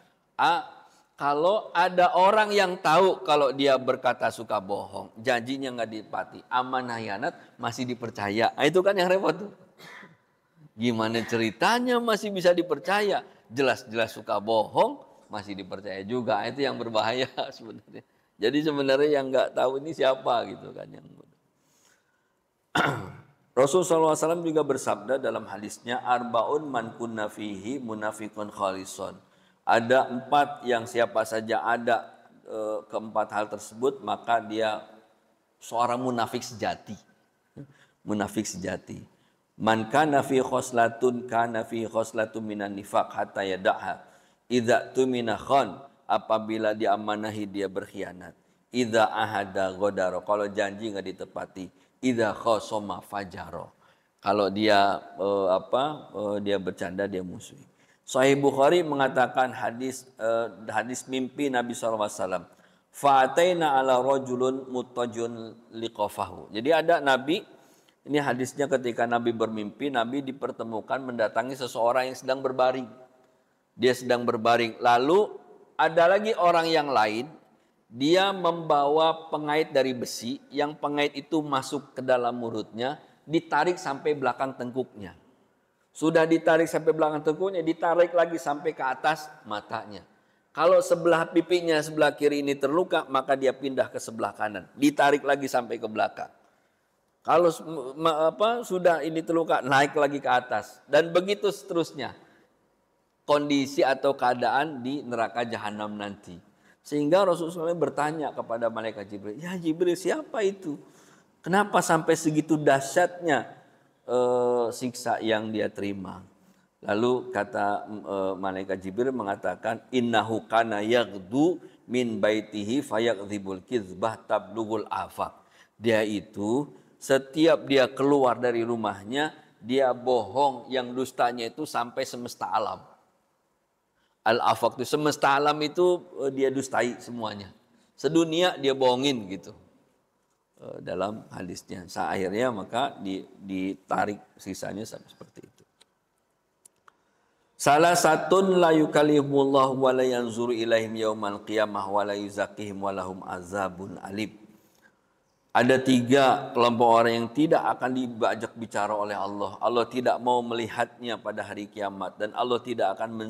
kalau ada orang yang tahu kalau dia berkata suka bohong, janjinya nggak ditepati, amanah khianat masih dipercaya. Itu kan yang repot tuh. Gimana ceritanya masih bisa dipercaya? Jelas-jelas suka bohong masih dipercaya juga. Itu yang berbahaya sebenarnya. Jadi sebenarnya yang nggak tahu ini siapa gitu kan yang Rasulullah SAW juga bersabda dalam hadisnya, arba'un man kunna fihi munafiqun khalisun. Ada 4 yang siapa saja ada keempat hal tersebut, maka dia seorang munafik sejati. Munafik sejati. Man kana fi khoslatun kana fi khoslatun minan nifaq hatta yada'ha. Idza tumina khan, apabila diamanahi dia berkhianat. Idza ahada ghodaro, kalau janji enggak ditepati. Idza khosoma fajaro, kalau dia dia bercanda dia musuhi. Sahih Bukhari mengatakan hadis mimpi Nabi SAW. Fa'ataina ala rajulun mutajun liqafahu. Jadi ada Nabi, ini hadisnya ketika Nabi bermimpi, Nabi dipertemukan mendatangi seseorang yang sedang berbaring. Dia sedang berbaring. Lalu ada lagi orang yang lain, dia membawa pengait dari besi, yang pengait itu masuk ke dalam mulutnya, ditarik sampai belakang tengkuknya. Sudah ditarik sampai belakang tengkuknya, ditarik lagi sampai ke atas matanya. Kalau sebelah pipinya, sebelah kiri ini terluka, maka dia pindah ke sebelah kanan. Ditarik lagi sampai ke belakang. Kalau sudah ini terluka, naik lagi ke atas. Dan begitu seterusnya. Kondisi atau keadaan di neraka jahanam nanti. Sehingga Rasulullah SAW bertanya kepada malaikat Jibril, ya Jibril, siapa itu? Kenapa sampai segitu dahsyatnya siksa yang dia terima? Lalu kata malaikat Jibril mengatakan, innahu kana yaghdu min baitihi fayakdzibul kizbah tablughul afaq. Dia itu setiap dia keluar dari rumahnya, dia bohong yang dustanya itu sampai semesta alam. Al-afaq itu semesta alam itu dia dustai semuanya. Sedunia dia bohongin gitu. Dalam hadisnya. Akhirnya maka ditarik sisanya seperti itu. Salah satun la yukallimullahu wa la yanzuru ilaihim yaumal qiyamah wa la yuzakkihim wa lahum azabun alim. Ada 3 kelompok orang yang tidak akan diajak bicara oleh Allah. Allah tidak mau melihatnya pada hari kiamat. Dan Allah tidak akan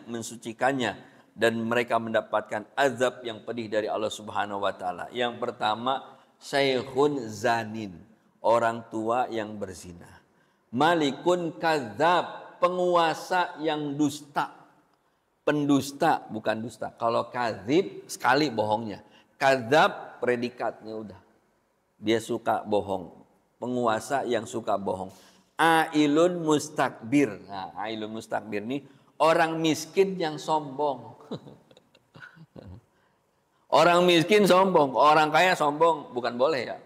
mensucikannya. Dan mereka mendapatkan azab yang pedih dari Allah Subhanahu wa ta'ala. Yang pertama, syaikhun zanin. Orang tua yang berzina. Malikun kadzab. Penguasa yang dusta. Pendusta, bukan dusta. Kalau kadzib, sekali bohongnya. Kadzab, predikatnya udah. Dia suka bohong. Penguasa yang suka bohong. Ailun mustakbir. Nah, ailun mustakbir ini orang miskin yang sombong. Orang miskin sombong. Orang kaya sombong bukan boleh ya.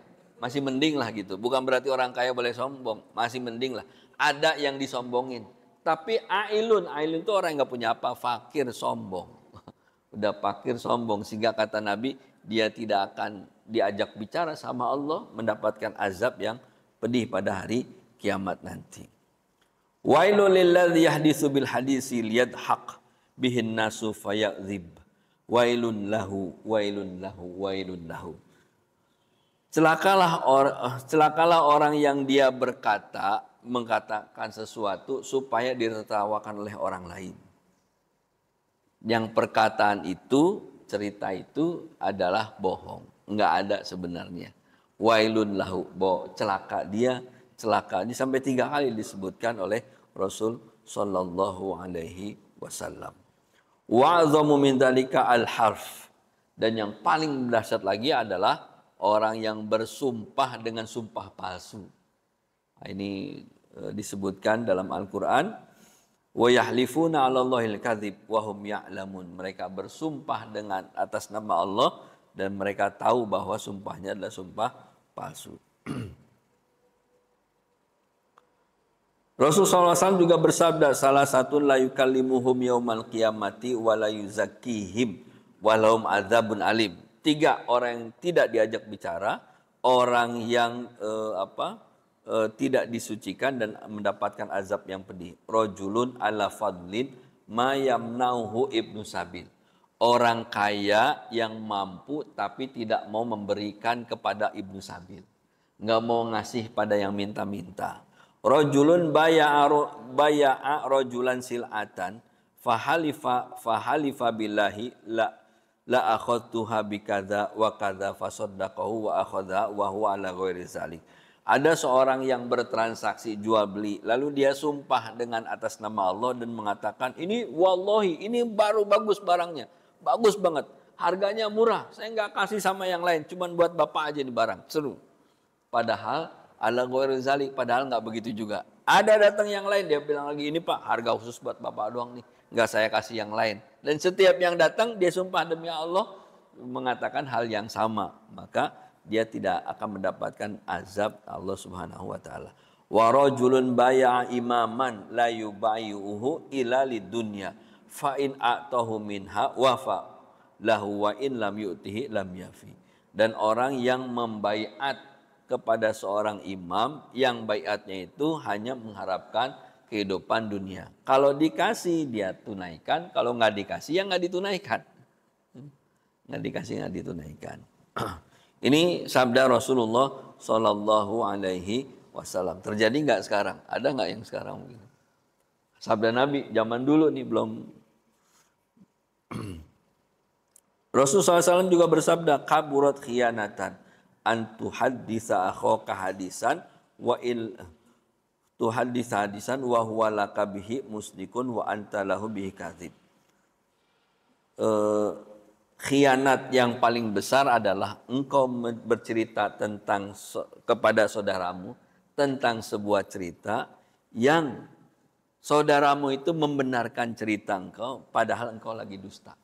Masih mending lah gitu. Bukan berarti orang kaya boleh sombong. Masih mending lah. ada yang disombongin. Tapi ailun itu orang yang nggak punya apa, fakir, sombong. Udah fakir, sombong, sehingga kata Nabi dia tidak akan diajak bicara sama Allah, mendapatkan azab yang pedih pada hari kiamat nanti. Wailul lilladzi yahditsu bil hadisi liyadhaq bihin nasu fayadzib. Wailun lahu, wailun lahu, wailun lahu. Celakalah orang yang dia mengatakan sesuatu supaya ditertawakan oleh orang lain. Yang perkataan itu, cerita itu adalah bohong, enggak ada sebenarnya. Wailun lahu, celaka dia sampai 3 kali disebutkan oleh Rasul sallallahu alaihi wasallam. Wa'adhamu min dzalika al-harf, dan yang paling dahsyat lagi adalah orang yang bersumpah dengan sumpah palsu. Nah, ini disebutkan dalam Al-Qur'an, wa yahlifuna 'alallahil kadzib wa hum ya'lamun. Mereka bersumpah dengan atas nama Allah dan mereka tahu bahwa sumpahnya adalah sumpah palsu. Rasulullah SAW juga bersabda, salah satu la yukallimuhum yaumal qiyamati wa la yuzakkihim wa lahum adzabun alim. 3 orang yang tidak diajak bicara, orang yang tidak disucikan dan mendapatkan azab yang pedih. Rajulun ala fadlin ma yamnauhu ibnu sabil. Orang kaya yang mampu tapi tidak mau memberikan kepada ibnu sabil. Enggak mau ngasih pada yang minta-minta. Rajulun baya'a rajulan sil'atan fahalifa billahi la akhadtuha bikadza wa kadza fasaddaqahu wa akhadha wa huwa ala ghairi zalik. Ada seorang yang bertransaksi jual beli lalu dia sumpah dengan atas nama Allah dan mengatakan, ini wallahi ini baru bagus barangnya, bagus banget, harganya murah, saya nggak kasih sama yang lain, cuman buat bapak aja nih barang, seru. Padahal ala ghairi zalik, padahal nggak begitu juga. Ada datang yang lain, dia bilang lagi, ini Pak harga khusus buat bapak doang nih, nggak saya kasih yang lain. Dan setiap yang datang dia sumpah demi Allah mengatakan hal yang sama, maka dia tidak akan mendapatkan azab Allah Subhanahu wa taala. Wa rajulun baya'a imaman la yubayyuhu ila lidunya fa in a'tahu minha wafa lahu wa in lam yu'tihi lam yafi. Dan orang yang membaiat kepada seorang imam yang baiatnya itu hanya mengharapkan kehidupan dunia. Kalau dikasih dia tunaikan, kalau nggak dikasih ya nggak ditunaikan. Nggak dikasih nggak ditunaikan. Ini sabda Rasulullah Sallallahu Alaihi Wasallam. Terjadi nggak sekarang? Ada nggak yang sekarang mungkin? Sabda Nabi zaman dulu nih belum. Rasulullah SAW juga bersabda, kaburat khianatan antu hadisa akhaka hadisan wa il tuhadis hadisan wa huwa laka bihi musdikun wa anta lahu bihi kadzib. Khianat yang paling besar adalah engkau bercerita tentang kepada saudaramu tentang sebuah cerita yang saudaramu itu membenarkan cerita engkau padahal engkau lagi dusta.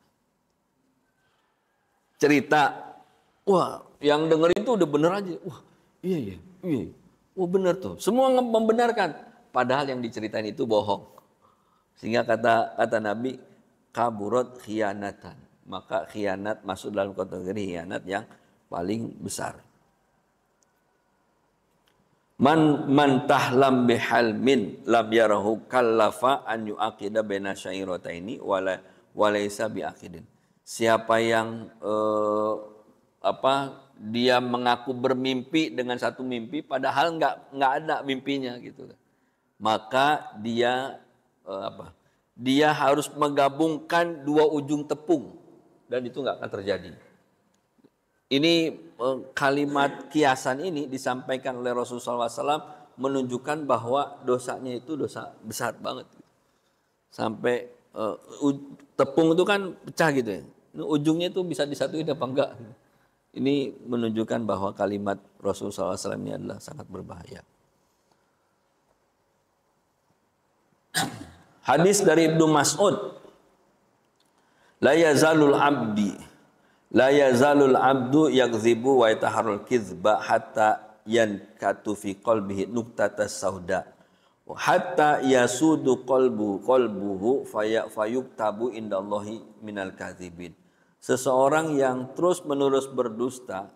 Cerita, wah yang denger itu udah bener aja, wah iya, wah bener tuh, semua membenarkan padahal yang diceritain itu bohong. Sehingga kata Nabi, kaburat khianatan. Maka khianat masuk dalam kategori khianat yang paling besar. Man tahlam bihalmin lam yarahu kallafa an yuaqida baina syairataini wala walaysa biaqidin. Siapa yang dia mengaku bermimpi dengan satu mimpi padahal enggak ada mimpinya gitu. Maka dia dia harus menggabungkan 2 ujung tepung. Dan itu nggak akan terjadi. Ini kalimat kiasan ini disampaikan oleh Rasulullah SAW menunjukkan bahwa dosanya itu dosa besar banget. Sampai tepung itu kan pecah gitu ya. Ujungnya itu bisa disatuin apa enggak. Ini menunjukkan bahwa kalimat Rasulullah SAW ini adalah sangat berbahaya. Hadis dari Ibnu Mas'ud. La yazalul abdu yakzibu wa yataharul kizba hatta yankatu fi qalbihi nuqtatas sauda hatta yasudu qalbuhu fayuktabu indallahi minal kadzibin. Seseorang yang terus-menerus berdusta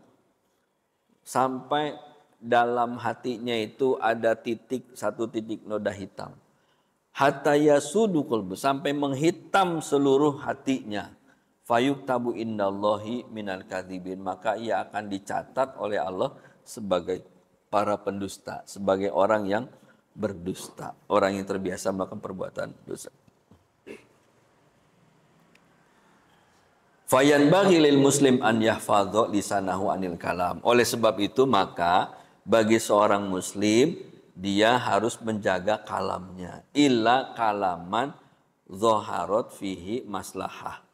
sampai dalam hatinya itu ada satu titik noda hitam. Hatta yasudu qalbu, sampai menghitam seluruh hatinya. Fayuktabu indallahi minal kadzibin, maka ia akan dicatat oleh Allah sebagai para pendusta, sebagai orang yang berdusta, orang yang terbiasa melakukan perbuatan dosa. Fayanbaghi lil muslim an yahfadha lisanahu anil kalam. Oleh sebab itu maka bagi seorang muslim dia harus menjaga kalamnya, illa kalaman zaharat fihi maslahah.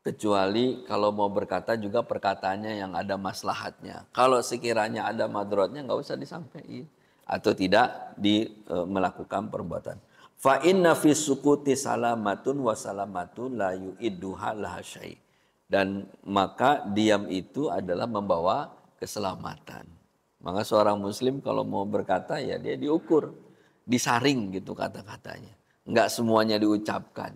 Kecuali kalau mau berkata juga perkataannya yang ada maslahatnya. Kalau sekiranya ada madharatnya nggak usah disampaikan atau tidak melakukan perbuatan. Fa inna fi sukuti salamatun wa salamatun la yu'idduha laha syai'. Dan maka diam itu adalah membawa keselamatan. Maka seorang muslim kalau mau berkata ya dia diukur, disaring gitu kata-katanya. Enggak semuanya diucapkan.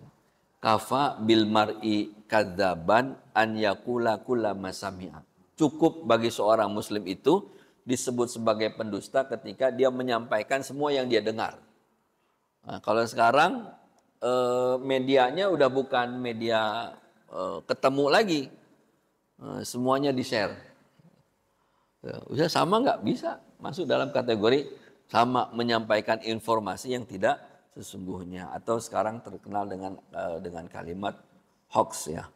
Kafa bil mar'i kadzaban an yaqula kullama sami'a. Cukup bagi seorang muslim itu disebut sebagai pendusta ketika dia menyampaikan semua yang dia dengar. Nah, kalau sekarang medianya udah bukan media ketemu lagi, semuanya di-share. Udah sama nggak? Bisa masuk dalam kategori sama menyampaikan informasi yang tidak sesungguhnya, atau sekarang terkenal dengan kalimat hoax ya.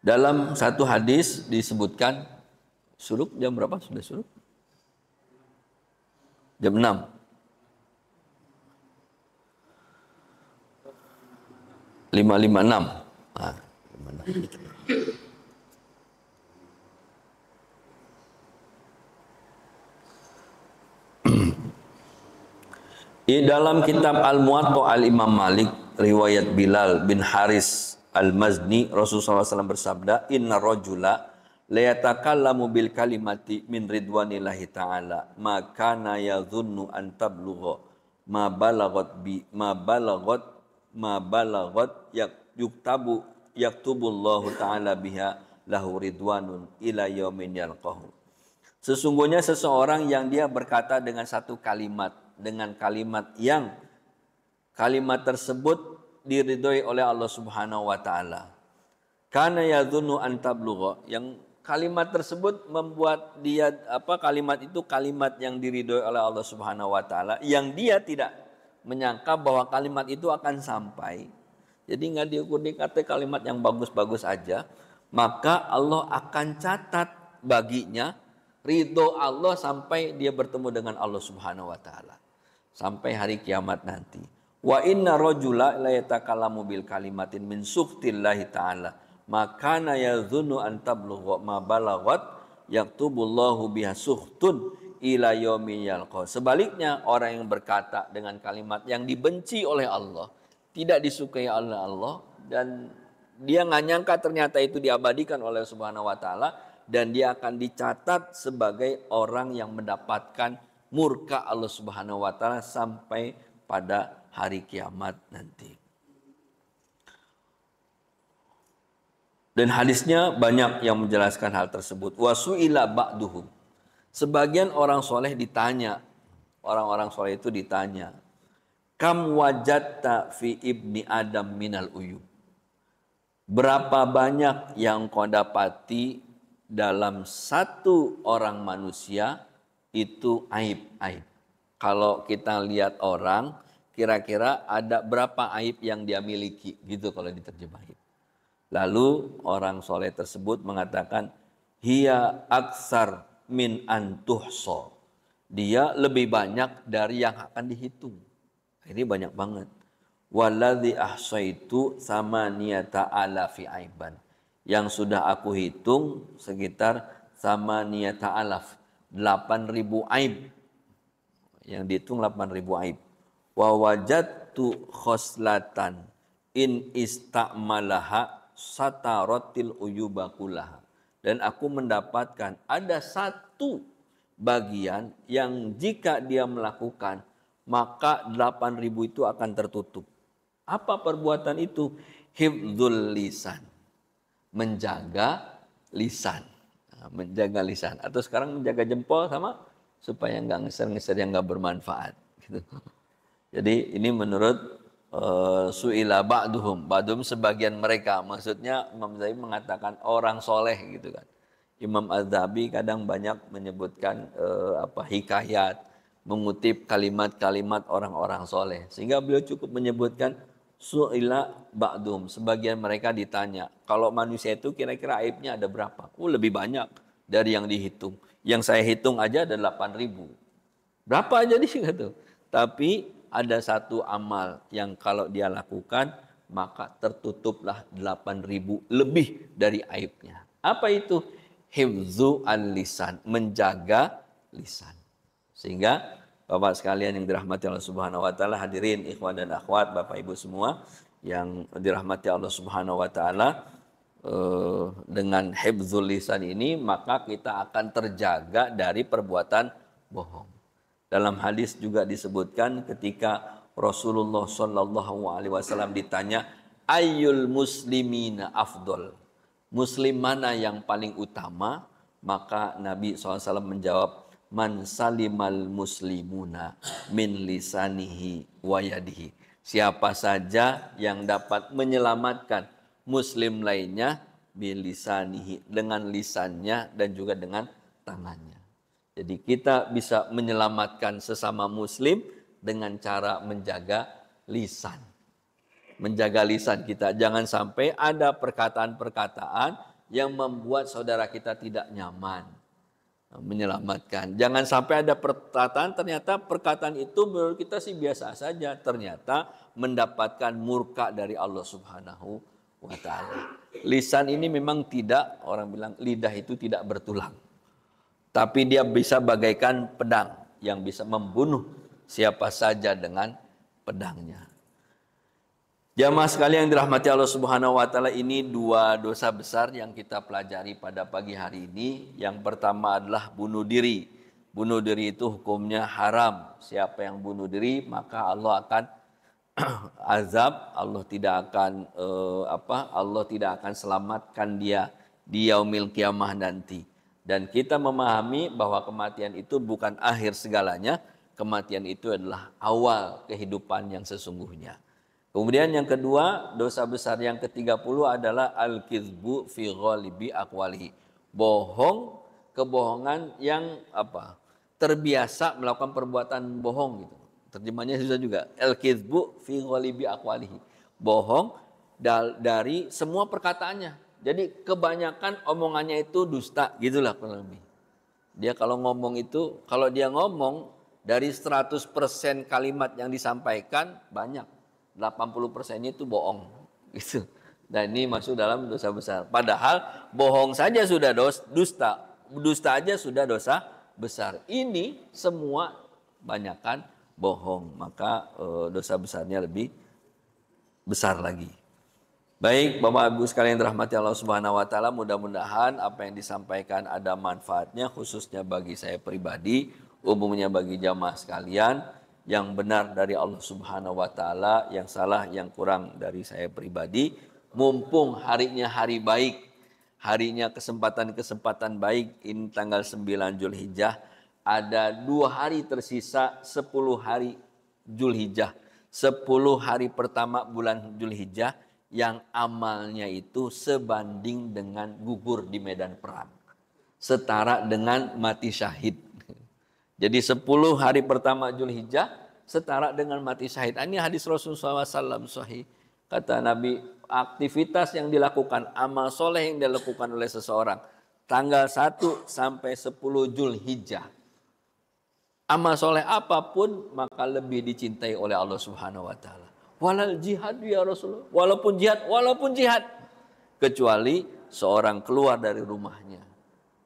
Dalam satu hadis disebutkan suruk jam berapa sudah suruk? Jam 6. 5.56. Nah, 5.56. Di dalam kitab Al-Muwatta Al-Imam Malik, riwayat Bilal bin Haris Al-Mazni, Rasulullah SAW bersabda, Inna rajula layatakallamu bil kalimati min ridwanillahi ta'ala ma kana yadhunnu an tablugha ma balagot yuktabu yaktubullahu ta'ala biha lahu ridwanun ila yaumin yalqahu. Sesungguhnya seseorang yang dia berkata dengan satu kalimat, dengan kalimat yang kalimat tersebut diridhoi oleh Allah Subhanahu wa taala. Kana yadhunnu an tablugha, yang kalimat tersebut membuat dia kalimat itu kalimat yang diridhoi oleh Allah Subhanahu wa taala, yang dia tidak menyangka bahwa kalimat itu akan sampai. Jadi enggak diukur dikata kalimat yang bagus-bagus aja, maka Allah akan catat baginya ridho Allah sampai dia bertemu dengan Allah Subhanahu wa taala. Sampai hari kiamat nanti. Wa inna rajula la yatakallamu bil kalimatin min sukhtillahi ta'ala makana yadhunnu an tablugha ma balagat yaktubullahu biha sukhtun ila yaumil yalqa. Sebaliknya orang yang berkata dengan kalimat yang dibenci oleh Allah, tidak disukai oleh Allah, dan dia nggak nyangka ternyata itu diabadikan oleh Subhanahu wa taala, dan dia akan dicatat sebagai orang yang mendapatkan murka Allah Subhanahu wa taala sampai pada hari kiamat nanti. Dan hadisnya banyak yang menjelaskan hal tersebut. Wasu'ila ba'duhum. Sebagian orang soleh ditanya, orang-orang soleh itu ditanya, kam wajadta fi ibni Adam minal uyub. Berapa banyak yang kau dapati dalam satu orang manusia itu aib-aib. Kalau kita lihat orang, kira-kira ada berapa aib yang dia miliki, gitu kalau diterjemahin. Lalu orang soleh tersebut mengatakan, hiya aksar min antuhso. Dia lebih banyak dari yang akan dihitung. Ini banyak banget. Waladhi ahsaitu samaniyata alafi aiban. Yang sudah aku hitung sekitar samaniyata alaf. 8.000 aib. Yang dihitung 8.000 aib. Wa wajadtu khoslatan in istamalaha sataratil uyubakulaha. Dan aku mendapatkan ada satu bagian yang jika dia melakukan maka 8.000 itu akan tertutup. Apa perbuatan itu? Hifdzul lisan, menjaga lisan. Menjaga lisan, atau sekarang menjaga jempol sama supaya nggak ngeser-ngeser yang nggak bermanfaat gitu. Jadi ini menurut su'ila ba'duhum sebagian mereka, maksudnya Imam Zahabi mengatakan orang soleh gitu kan. Imam Az-Zahabi kadang banyak menyebutkan hikayat, mengutip kalimat-kalimat orang-orang soleh, sehingga beliau cukup menyebutkan su'ila ba'duhum, sebagian mereka ditanya, kalau manusia itu kira-kira aibnya ada berapa? Lebih banyak dari yang dihitung. Yang saya hitung aja ada 8.000. Berapa aja gitu. Tapi ada satu amal yang kalau dia lakukan maka tertutuplah 8.000 lebih dari aibnya. Apa itu? Hifzu al-lisan, menjaga lisan. Sehingga Bapak sekalian yang dirahmati Allah Subhanahu wa taala, hadirin ikhwan dan akhwat, Bapak Ibu semua yang dirahmati Allah Subhanahu wa taala, dengan hifzul lisan ini maka kita akan terjaga dari perbuatan bohong. Dalam hadis juga disebutkan ketika Rasulullah Shallallahu Alaihi Wasallam ditanya, ayyul muslimina afdol, muslim mana yang paling utama? Maka Nabi SAW menjawab, man salimal muslimuna min lisanihi wa yadihi. Siapa saja yang dapat menyelamatkan muslim lainnya bil lisanihi, dengan lisannya dan juga dengan tangannya. Jadi kita bisa menyelamatkan sesama muslim dengan cara menjaga lisan. Menjaga lisan kita. Jangan sampai ada perkataan-perkataan yang membuat saudara kita tidak nyaman. Menyelamatkan. Jangan sampai ada perkataan, ternyata perkataan itu menurut kita sih biasa saja. Ternyata mendapatkan murka dari Allah Subhanahu wa ta'ala. Lisan ini memang tidak, orang bilang lidah itu tidak bertulang. Tapi dia bisa bagaikan pedang yang bisa membunuh siapa saja dengan pedangnya. Jamaah sekalian yang dirahmati Allah Subhanahu wa taala, ini dua dosa besar yang kita pelajari pada pagi hari ini. Yang pertama adalah bunuh diri. Bunuh diri itu hukumnya haram. Siapa yang bunuh diri maka Allah akan azab, Allah tidak akan selamatkan dia di yaumil kiamah nanti. Dan kita memahami bahwa kematian itu bukan akhir segalanya, kematian itu adalah awal kehidupan yang sesungguhnya. Kemudian yang kedua, dosa besar yang ke-30 adalah al-kizbu fi ghalibi aqwalihi. Bohong, kebohongan yang terbiasa melakukan perbuatan bohong gitu. Terjemahnya susah juga. Al-kizbu fi ghalibi aqwalihi. Bohong dari semua perkataannya. Jadi kebanyakan omongannya itu dusta, gitulah kurang lebih. Dia kalau ngomong itu, kalau dia ngomong dari 100% kalimat yang disampaikan banyak 80%-nya itu bohong, gitu. Dan ini masuk dalam dosa besar. Padahal bohong saja sudah dusta, dusta aja sudah dosa besar. Ini semua banyakkan bohong, maka dosa besarnya lebih besar lagi. Baik, Bapak Ibu sekalian dirahmati Allah Subhanahu wa taala, mudah-mudahan apa yang disampaikan ada manfaatnya khususnya bagi saya pribadi, umumnya bagi jamaah sekalian, yang benar dari Allah Subhanahu wa taala, yang salah yang kurang dari saya pribadi. Mumpung harinya hari baik, harinya kesempatan-kesempatan baik, ini tanggal 9 Zulhijjah, ada 2 hari tersisa 10 hari Zulhijjah. 10 hari pertama bulan Zulhijjah yang amalnya itu sebanding dengan gugur di medan perang. Setara dengan mati syahid. Jadi 10 hari pertama Zulhijjah setara dengan mati syahid. Ini hadis Rasulullah SAW sahih. Kata Nabi, aktivitas yang dilakukan, amal soleh yang dilakukan oleh seseorang tanggal 1 sampai 10 Zulhijjah. Amal soleh apapun maka lebih dicintai oleh Allah Subhanahu wa taala. Walal jihad ya Rasulullah. Walaupun jihad. Kecuali seorang keluar dari rumahnya.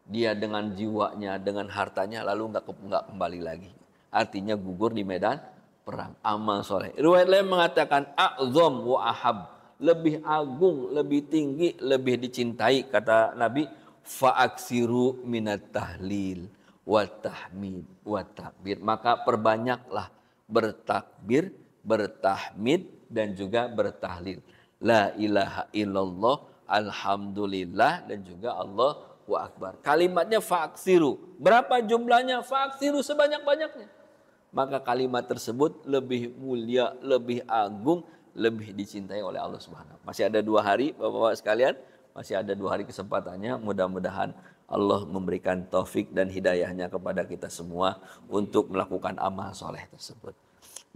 Dia dengan jiwanya, dengan hartanya lalu enggak kembali lagi. Artinya gugur di medan perang. Amal soleh. Riwayat lain mengatakan a'zam wa ahab. Lebih agung, lebih tinggi, lebih dicintai. Kata Nabi, fa'aksiru minat tahlil. wa tahmid wa takbir. Maka perbanyaklah bertakbir, bertahmid dan juga bertahlil. La ilaha illallah, alhamdulillah dan juga Allahu akbar. Kalimatnya faksiru. Berapa jumlahnya? Faksiru sebanyak-banyaknya. Maka kalimat tersebut lebih mulia, lebih agung, lebih dicintai oleh Allah Subhanahu. Masih ada 2 hari Bapak-bapak sekalian, masih ada 2 hari kesempatannya. Mudah-mudahan Allah memberikan taufik dan hidayahnya kepada kita semua untuk melakukan amal soleh tersebut.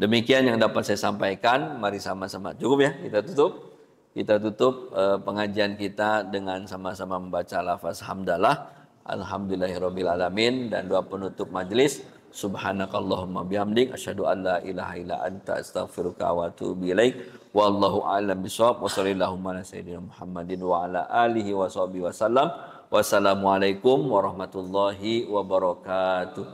Demikian yang dapat saya sampaikan. Mari sama-sama, cukup ya, kita tutup pengajian kita dengan sama-sama membaca lafaz hamdalah, alhamdulillahirabbil alamin, dan doa penutup majelis. Subhanakallahumma bihamdik asyhadu an la ilaha illa anta astaghfiruka wa atubu ilaik. Wallahu a'lam bishawab. Wa sallallahu ala sayyidina Muhammadin wa ala alihi wa sahbihi wasallam. Wassalamualaikum warahmatullahi wabarakatuh.